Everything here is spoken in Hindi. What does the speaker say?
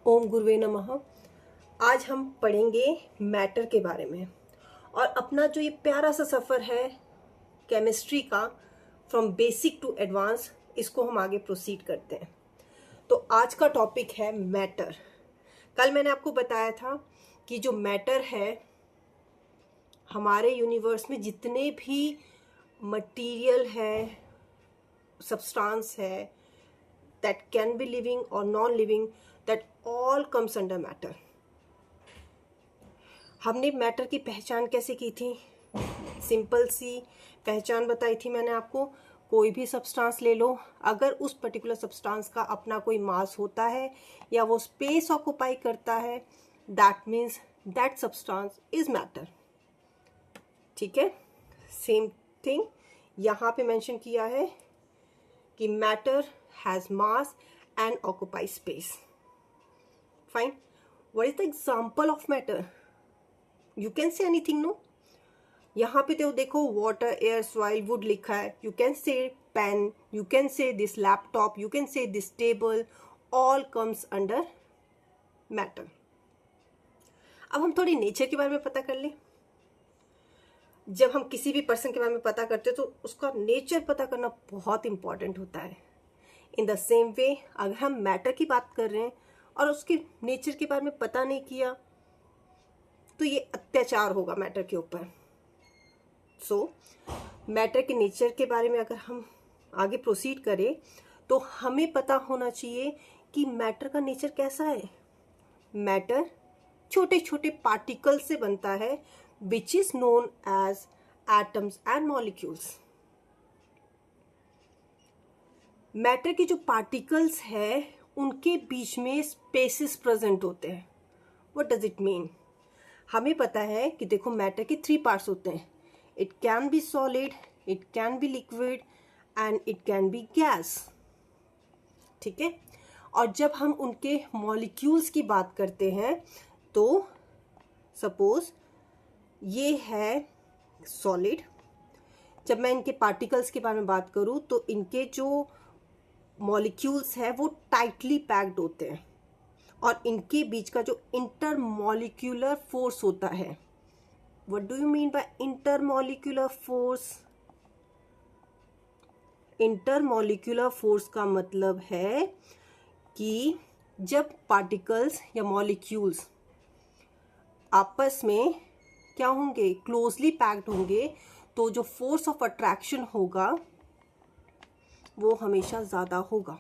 ओम गुरुवे नमः। आज हम पढ़ेंगे मैटर के बारे में और अपना जो ये प्यारा सा सफ़र है केमिस्ट्री का, फ्रॉम बेसिक टू एडवांस, इसको हम आगे प्रोसीड करते हैं। तो आज का टॉपिक है मैटर। कल मैंने आपको बताया था कि जो मैटर है हमारे यूनिवर्स में जितने भी मटेरियल है, सब्सटेंस है, that can be living or non-living, that all comes under matter. हमने मैटर की पहचान कैसे की थी? सिंपल सी पहचान बताई थी मैंने आपको। कोई भी सब्सटेंस ले लो, अगर उस पर्टिकुलर सब्सटेंस का अपना कोई मास होता है या वो स्पेस ऑक्यूपाई करता है, that means that substance is matter. ठीक है, सेम थिंग यहाँ पे मेंशन किया है कि matter has mass and occupies space. Fine. What is the example of matter? You can say anything, no? यहाँ पे तो देखो water, air, soil, wood लिखा है. You can say pen, you can say this laptop, you can say this table, all comes under matter. अब हम थोड़ी नेचर के बारे में पता कर लें। जब हम किसी भी पर्सन के बारे में पता करते हैं तो उसका नेचर पता करना बहुत इंपॉर्टेंट होता है। इन द सेम वे अगर हम मैटर की बात कर रहे हैं और उसके नेचर के बारे में पता नहीं किया तो ये अत्याचार होगा मैटर के ऊपर। सो मैटर के नेचर के बारे में अगर हम आगे प्रोसीड करें तो हमें पता होना चाहिए कि मैटर का नेचर कैसा है। मैटर छोटे छोटे पार्टिकल से बनता है, which is known as atoms and molecules. Matter के जो पार्टिकल्स है उनके बीच में स्पेसेस प्रेजेंट होते हैं। What does it mean? हमें पता है कि देखो मैटर के 3 पार्ट्स होते हैं। It can be solid, it can be liquid and it can be gas. ठीक है, और जब हम उनके मॉलिक्यूल्स की बात करते हैं तो सपोज ये है सॉलिड। जब मैं इनके पार्टिकल्स के बारे में बात करूं तो इनके जो मॉलिक्यूल्स है वो टाइटली पैक्ड होते हैं और इनके बीच का जो इंटर मॉलिक्यूलर फोर्स होता है, what do you mean by inter molecular force? Inter molecular force का मतलब है कि जब पार्टिकल्स या मॉलिक्यूल्स आपस में क्या होंगे, क्लोजली पैक्ड होंगे, तो जो फोर्स ऑफ अट्रैक्शन होगा वो हमेशा ज़्यादा होगा।